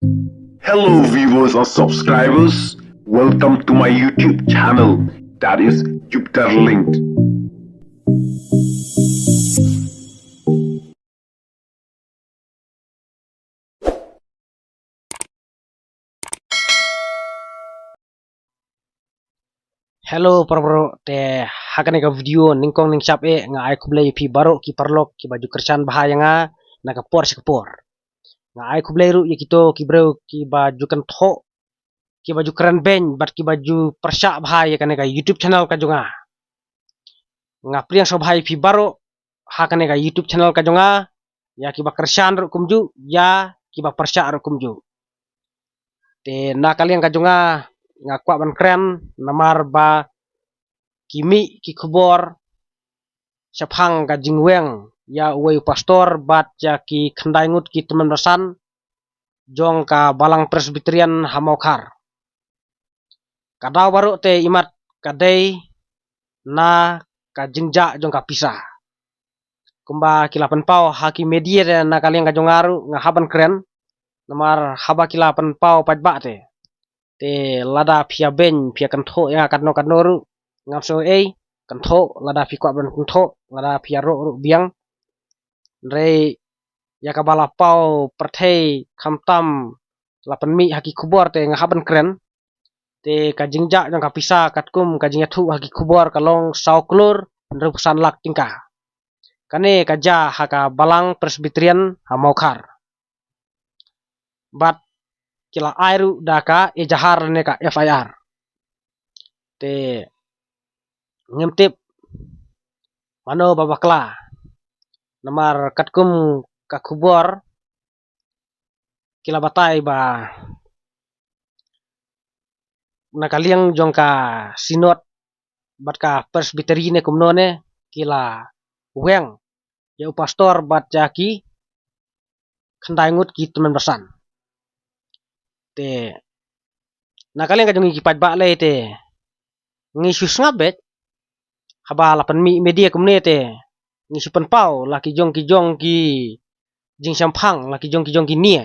Hello, viewers or subscribers. Welcome to my YouTube channel, that is Jupiter Linked. Hello para bro, te hakan ka video ningkong ning shop nga ay kublay pi baro ki parlok ki baju kersan bahaya nga nakapor sekapor. Nga ay kublay ru yakito ki bro ki baju kan tho ki baju keren ben bat ki baju persya bahaya kan ka YouTube channel ka junga. Nga priang so bahaya pi baro hakan ka YouTube channel ka junga ya ki ba kersan ru kumju ya ki ba persya ru kumju. Te na kalian ka junga nga kwa ban keren namar ba kimi ki kubor Syapang ka jingweng ya uway pastor bat ya ki khandai ngut ki teman rasan jong ka balang presbyterian hamaukar. Kadau baru te imat kadai na ka jingja jong ka pisah. Kumba kilapan pau haki media te na kalian ka jongaru nga haban keren namar haba kilapan pau pajba te. Te lada pia ben pia kantho ya kadno kadnoru ngapso kantho lada pi kwa ben kantho lada pia ro biang Re ya kabala pau perthei khamtam lapan mi haki kubor te ngahaban keren te kajingja jong kapisa katkum kajingya thu haki kubor kalong sauklur pesan lak tingka kane kaja haka balang presbyterian hamaukar bat kila airu daka ejahar neka FIR te ngemtip mano babakla namar katkum kakubor kila batai ba nakaliang jong ka sinot bat ka presbyteri ne kumnone kila weng ya pastor bat jaki khandai ngut ki teman bersan te nakaliang ka jong ikipat ba le te ngisus ngabet haba lapan mi media kumne te ngisupan pau laki jong ki jing sampang laki jong ki nie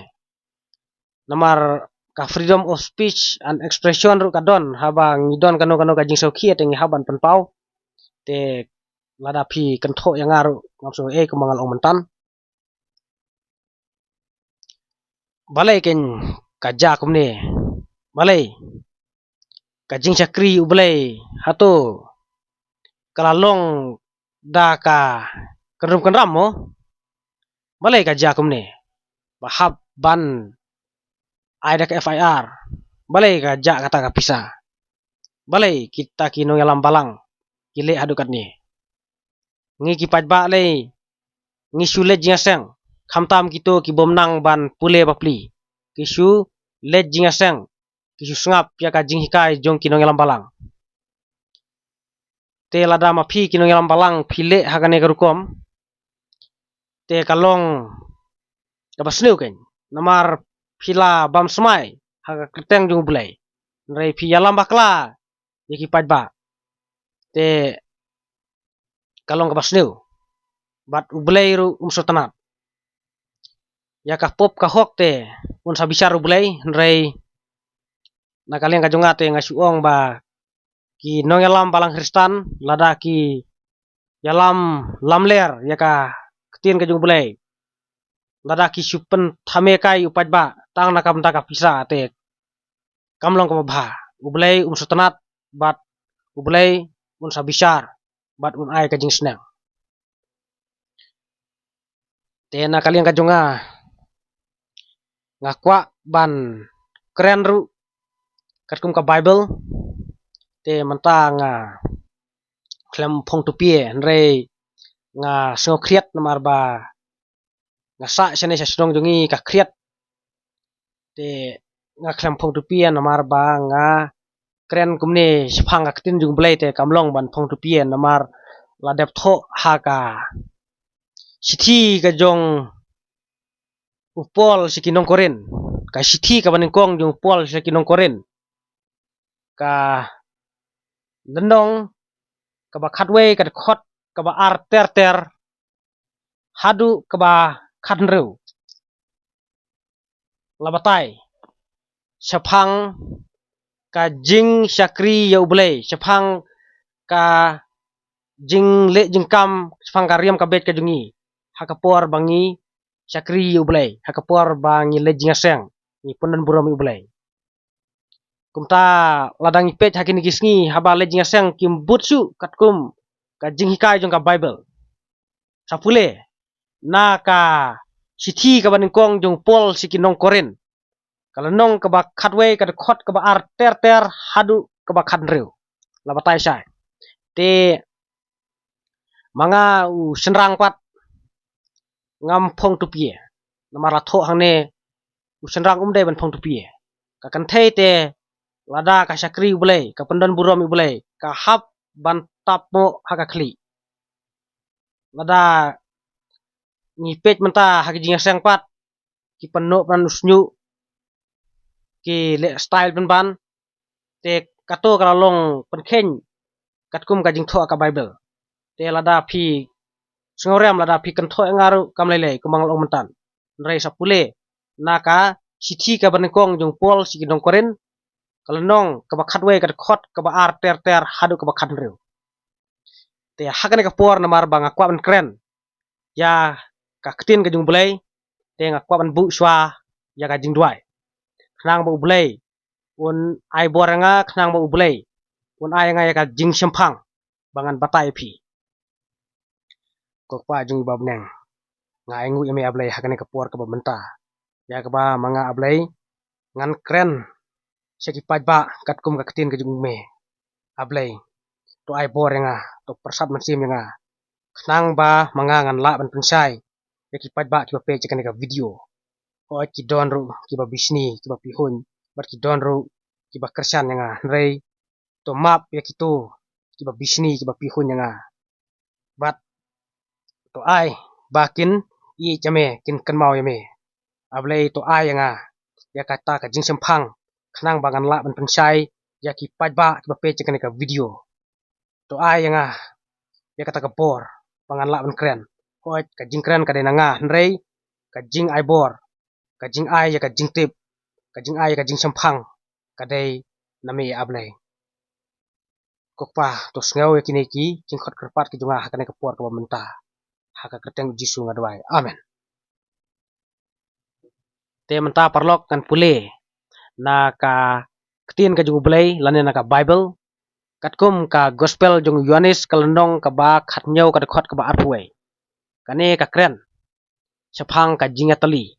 namar ka freedom of speech and expression ru kadon haba ngidon kano ka jing saukia te haban penpau te lada pi kentho yang ngaru ngapso kumangal omentan balai ken kaja kumne balai kajing sakri ublay hato kalalong da ka kerum kenram mo balai kaja kumne bahab ban ada ke FIR balai kaja kata ka pisa balai kita kino yalam balang kile adukat ni ngi kipat ba le ngi sule jingaseng khamtam kito ki bomnang ban pule bapli kisu le jingaseng kisu sngap ya ka jing hikai jong kino yalam balang te lada ma phi kino yalam balang phile hagane garukom te kalong kabasneu ken namar phila bam smai haga keteng jong bulai rei phi yalam bakla yaki padba te kalong kabasneu bat ublay ru umsotanat ya ka pop ka hok te un sabisar ublay rei nakaliang ka jonga te ngasuong ba ki nongelam balang kristan lada ki yalam lamler ya ka ketin ka jong bulai lada ki supen thame kai upadba tang nakam taka pisa te kamlong ka ba ublay umsotanat bat ublay un sabisar bat un ai ka jing snang te nakaliang ka jonga ngakwa ban keren ru katkum ka bible te mentang klem phong tupie nrei nga sngo kriat namar ba nga sa sene sa snong jongi ka kriat te nga klem phong tupie namar ba nga keren kumne sphang ka tin jung blai te kamlong ban phong tupie namar la dep tho ha ka sithi ka jong upol sikinong koren ka sithi ka baning kong jong upol sikinong koren ka lendong kaba khatwe ka khot kaba ar ter hadu kaba khatnreu labatai Shapang ka jing syakri ya ublay Shapang ka jing le jingkam Shapang ka riam ka bet ka jungi hakapor bangi syakri ya ublay hakapor bangi le jingaseng ni punan buram ya ublay kumta ladang ipet hakini kisngi haba le jingaseng kim butsu katkum ka jing hikai jong ka Bible sapule na ka sithi ka baningkong jong Paul sikinong Korin kalau nong keba khatwe kada khot keba ar ter hadu keba khanreu labatai sai te manga u senrang pat ngam phong tupie namara tho hangne u senrang umde ban phong tupie ka kan thei te lada ka sakri ulai ka pandan burom ulai ka hap ban tap mo haka khli lada ni pej menta hak jinga sang pat ki panno pan usnyu ki le style ban te kato kalong penkhen katkum ka jing tho ka Bible te lada phi sngorem lada phi kan tho ngaru kamlele kumangal ong mentan rei sapule naka sithi ka banengkong jong Paul sikinong Korin kalau nong ka khatwe ka khot ka ar ter hadu ka khanreu te hakane ka por namar banga kwa ban kren ya ka ktin ka jung bulai te nga kwa ban bu swa ya ka jing duai khnang bu bulai un ai boranga khnang bu bulai un ai nga ya ka jing sempang bangan batai phi ko kwa jung bab neng nga ngu yame ablai hakane ka por ka ba menta ya ka ba manga ablai ngan kren seki pajba katkum ka ktin ka jung me ablai to ai borenga to persat mansim nga khnang ba manga ngan la ban pensai yaki pajba ki ba pe chekane ka video o ki don ru ki ba bisni ki ba pihun bat ki don ru ki ba kersan nga rei to map yaki to ki ba bisni ki ba pihun nga bat to ai bakin i chame kin kan mau yame ablai to ai nga ya kata ka jing sempang khnang ba ngan la ban pensai yaki pajba ki ba pe chekane ka video to ai nga ya kata ka bor pangan la ban kren hoi ka jing kren ka denanga rei ka jing ai bor ka jing ai ya ka jing tip ka jing ai ka jing sempang ka dei nami ablai kokpa to sngaw yakini ki jing khot kerpat ki junga hakane ka por ka menta haka kerteng jisu ngadwai amen te menta parlok kan pule na ka ktin ka jungu blai lane na ka Bible katkum ka gospel jong Yohanes kalenong ka ba khatnyau ka khot ka ba arpuai kane ka kren sapang ka jingatali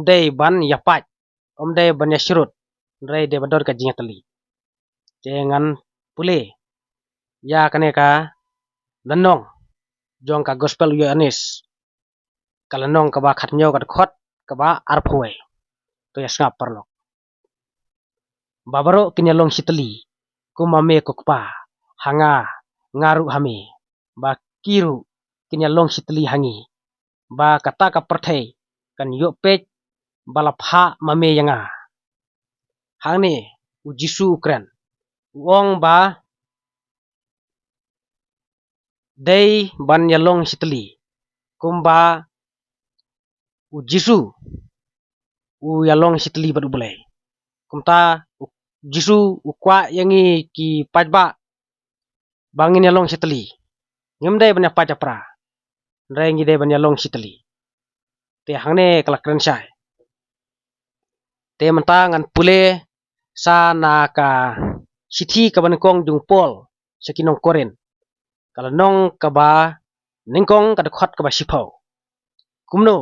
dei ban yapat dei ban yashrut rei de bador ka jingatali jangan pule ya kane ka lanong jong ka gospel Yohanes kalenong ka ba khatnyau ka khot ka ba arpuai to yasngap parlok babaro kinyalong sitali kumame kokpa hanga ngaru hame ba kiru kinyalong sitali hangi ba kata ka perthei kan yo pej balapha mame yanga hangne u jisu ukren uong ba dei ban yalong sitali kumba u jisu u yalong sitali badu bulai kumta jisu ukwa yangi ki pajba bangin yalong sitali ngimde banya pajapra rengi de banya long sitali te hangne kalak rensai te menta ngan pule sa na ka sithi ka ban kong jung Paul sekinong Korin kalau nong ka ba ningkong ka khot ka ba sipau kumno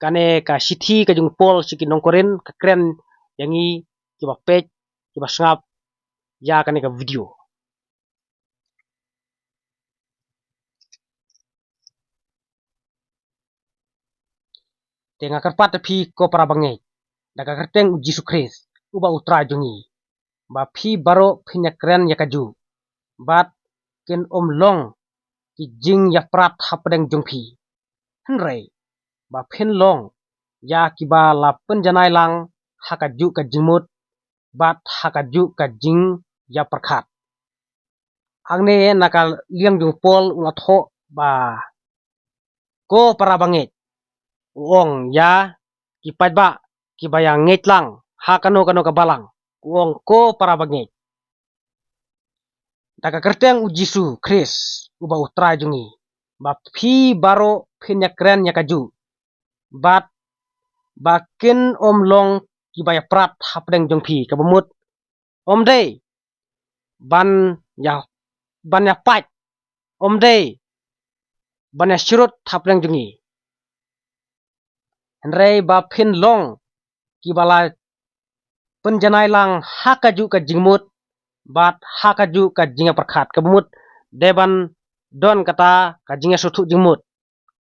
kane ka sithi ka jung Paul sekinong Korin ka kren yangi ki ba pej ki ba snap ya kane ka video te nga karpat phi ko para bangai daga kerteng Jisu Kris uba utra jungi ba phi baro phinya kren yakaju bat kin long ki jing ya prat hapdeng jungphi henrei ba phin long ya ki ba la penjanai lang hakaju ka jingmut bat hakaju ka jing ya perkhat angne nakal liang jung Paul ungatho ba ko para bangai uong ya ki pajba ki bayang ngetlang ha kano ka balang uong ko para bagnet daga kerteng u Jisu Kris uba utra jungi ba phi baro phinya kren nya kaju bat bakin om long ki baya prat hapdeng jong phi ka bumut om dei ban ya pat om dei ban ya shirut hapdeng jungi Henrei ba phin long ki bala penjanai lang hakaju ka jingmut bat hakaju ka jinga perkhat ka bumut deban don kata ka jinga sutu jingmut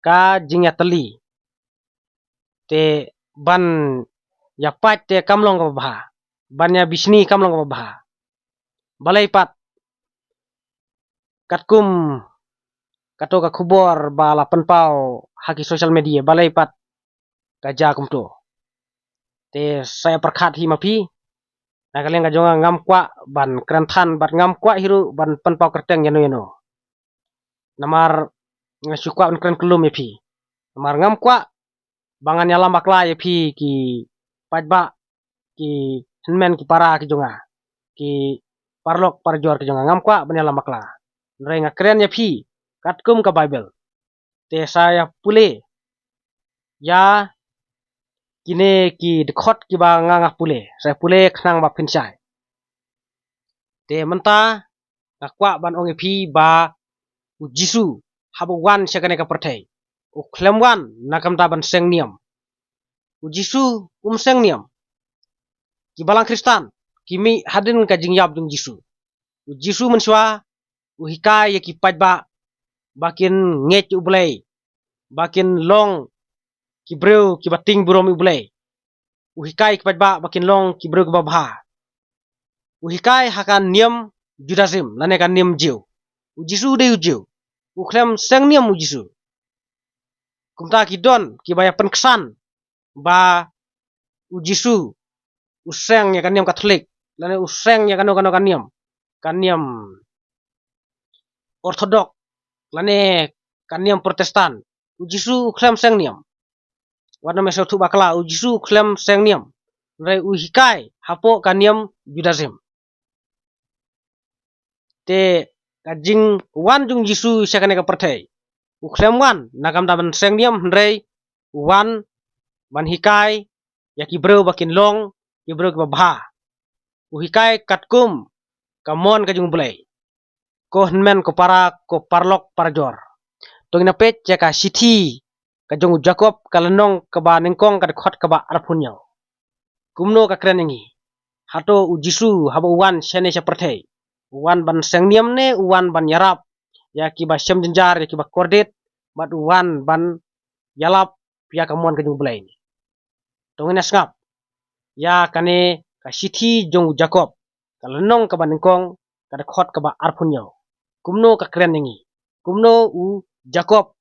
ka jinga teli te ban ya pat te kamlong ka bah ban ya bisni kamlong ka bah balai pat katkum kato ka khubor bala penpau haki social media balai pat kaja kumto te saya perkhat hi mapi na kaleng ka jonga ngam kwa ban kranthan bat ngam kwa hiru ban penpau kerteng yano namar ngasukwa un kren kelum yapi namar ngam kwa bangan yalam bakla yapi ki pajba ki henmen ki para ki jonga ki parlok parjor ki jonga ngam kwa ban yalam bakla nrei ngakren yapi katkum ka bible te saya pule ya kine ki dekhot ki ba nganga pule saya pule khnang ba pinsai te menta ngakwa ban ong yapi ba u Jisu habu wan syakane ka perthai u klem wan nakam ta ban seng niam u Jisu seng niam ki balang Kristan kimi hadin ka jingyab jung Jisu u Jisu menswa u hikai ki pajba bakin nget u blai bakin long ki breu ki bating burom u blai u hikai ki pajba bakin long ki breu ki babha u hikai hakan niam Judaism lane kan niam jiu u Jisu de u jiu u klem seng niam u Jisu kumta ki don ki baya penkesan ba u Jisu u seng ya kan niam Katolik lane u seng ya kan niam Ortodok lane kan niam Protestan u Jisu klem seng niam warna meso tu bakla u Jisu klem seng niam rei u hikai hapo kan niam Judaism te kajing wan jung Jisu syakane ka perthai u klem wan nakam da ban seng niam rei wan ban hikai ya ki breu bakin long ki breu ki babha u hikai katkum kamon ka jung bulai ko henmen ko para ko parlok parjor tong na pet ya ka sithi ka jung Jacob kalenong ka ba nengkong ka khot ka ba arpunyau kumno ka kren ngi hato u Jisu habo wan shene sya perthai wan ban seng niam ne wan ban yarap ya ki ba syam jenjar ya ki ba kordet bat wan ban yalap ya kamon ka jung bulai tong ina ngap ya kane ka sithi jong Jacob kalenong ka ba nengkong ka khot ka ba arpunyau kumno ka kren ngi kumno u Jacob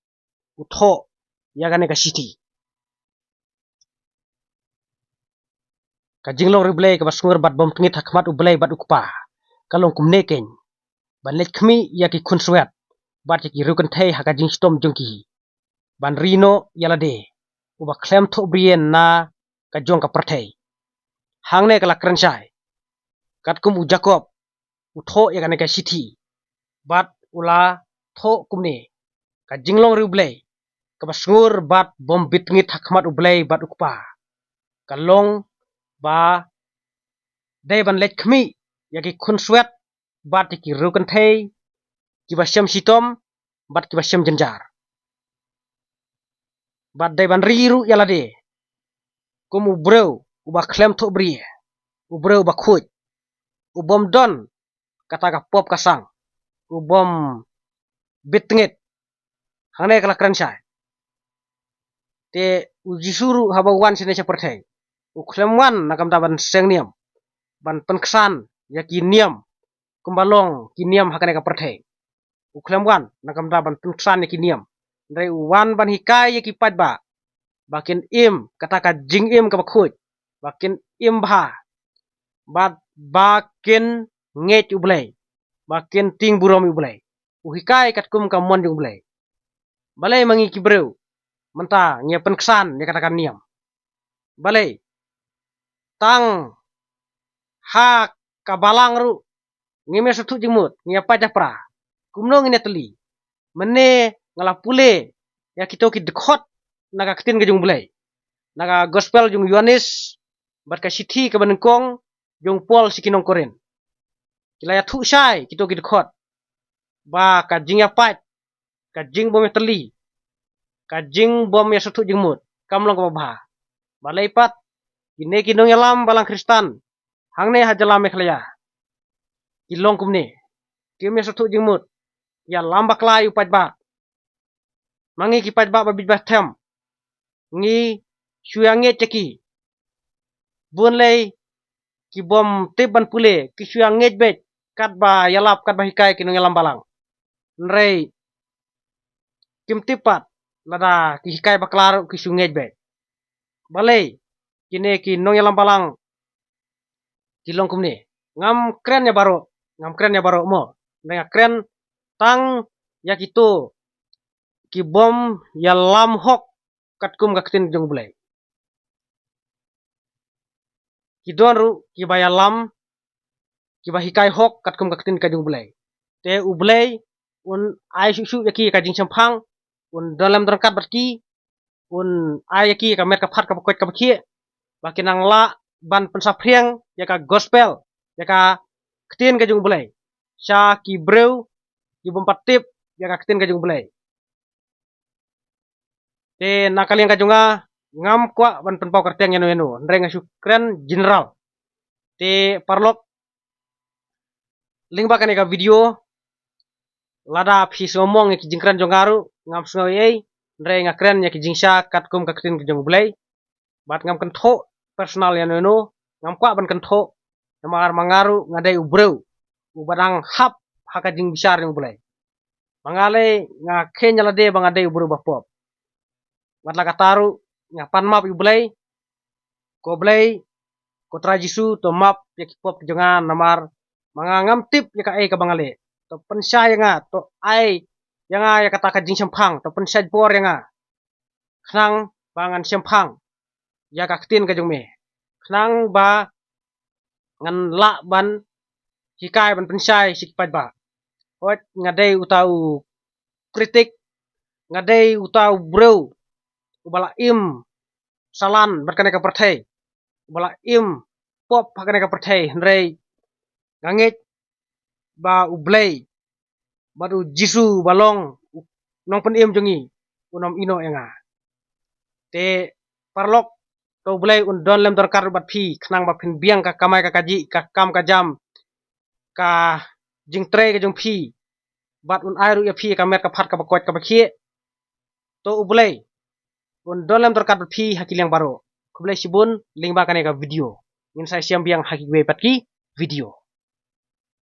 u tho ya kane ka sithi ka jinglong riblay ka basngur bat bom tngit hakmat u blay bat ukpa kalong kumne ken ban let khmi ya ki khun swet bat ki rukan thai haka jing stom jongki ban rino yalade u ba klem tho brien na ka jong ka perthai hangne kala krensai katkum u Jacob u tho ya kane ka sithi bat ula tho kumne ka jinglong riblay ka basngur bat bom bitngit hakmat u blay bat ukpa kalong ba dai ban let khmi ya ki khun swet bat ki rukan thai ki ba syam sitom bat ki ba syam jenjar bat dai ban riru yalade kum u breu u ba klem tho brie u breu ba khuj u bom don kata ka pop kasang u bom bitngit hangne kala krensai te u Jisuru haba wan sine sya perthai u klem wan nakam ta ban seng niam ban penksan ya ki niam kumbalong ki niam hakane ka perthai u klem wan nakam ta ban penksan ya ki niam ndai u wan ban hikai ya ki patba bakin im kata ka jing im ka bakhuj bakin im bha bat bakin nget u blai bakin ting burom u blai u hikai katkum ka mon u blai balai mangi ki breu menta nya penksan ya katakan niam balai tang ha kabalang ru ngime satu jemut ngapa japra kumno ngine teli mene ngala pule ya kito ki dekhot naga ketin ke jung bulai naga gospel jung Yohanes bat ka sithi ke banengkong jung Paul sikinong koren kila ya thu sai kito ki dekhot ba ka jing ya pat ka jing bom ya teli ka jing bom ya satu jemut kamlong ka ba balai pat kine kinong yalam balang Kristan hangne hajalam ekhlaya kilong kumne kim ya satu jemut ya lamba klai upat ba mangi ki pat ba babit ba tem ngi syuange ceki bun lay ki bom tiban pule ki syuange bet kat ba yalap kat ba hikai kinong yalam balang nrei kim tipat lada ki hikai ba klar ki syuange bet balai kine ki nong yalam balang kilong kumne ngam kren ya baro mo nang kren tang ya kito ki bom ya lam hok kat kum ka ketin jong bulai ki don ru ki ba ya lam ki ba hikai hok kat kum ka ketin ka jong bulai te u bulai un ai su ya ki ka jing champang un dalam terangkat berki un ai ya ki ka mer ka phat ka kot ka baki bakin ang la ban pensapriang ya ka gospel ya ka ketin ka jong bulai sha ki breu ki bom patip ya ka ketin ka jong bulai te nakaliang ka jonga ngam kwa ban penpau kerteng yano nreng syukran general te parlok lingba kan ka video lada phi somong ki jingkran jongaru ngam snoyei nreng akren ya ki jingsha katkum ka ketin ka jong bulai bat ngam kan tho personal yano ngam kwa ban kan tho namar mangaru ngadai ubreu ubadang hap haka jing besar yang bulai mangale nga kenya lade bangadai ubreu bapop matla kataru ngapan map bulai ko bulai ko trajisu to map ya kipop jonga namar mangangam tip ya ka ai ka bangale to pensya nga to ai yang ya kata ka jing sempang to pensya por yang khnang bangan sempang ya ka ketin ka jong me khnang ba ngan la ban hikai ban pensai sikpat ba ot ngadai utau kritik ngadai utau bro ubala im salan berkane ka perthai ubala im pop hakane ka perthai nrei ngangit ba ublei baru jisu balong nong pen im jongi unom ino enga te parlok to ublei un don lem dorkar bat phi khnang ba phin biang ka kamai ka kaji ka kam ka jam ka jingtre ka jong phi bat un airu ya phi ka mer ka phat ka bakot ka bakhie to ublei un dolem terkat phi hakilang baro kublai sibun lingba kane ka video ngin sai siam biang hakik patki video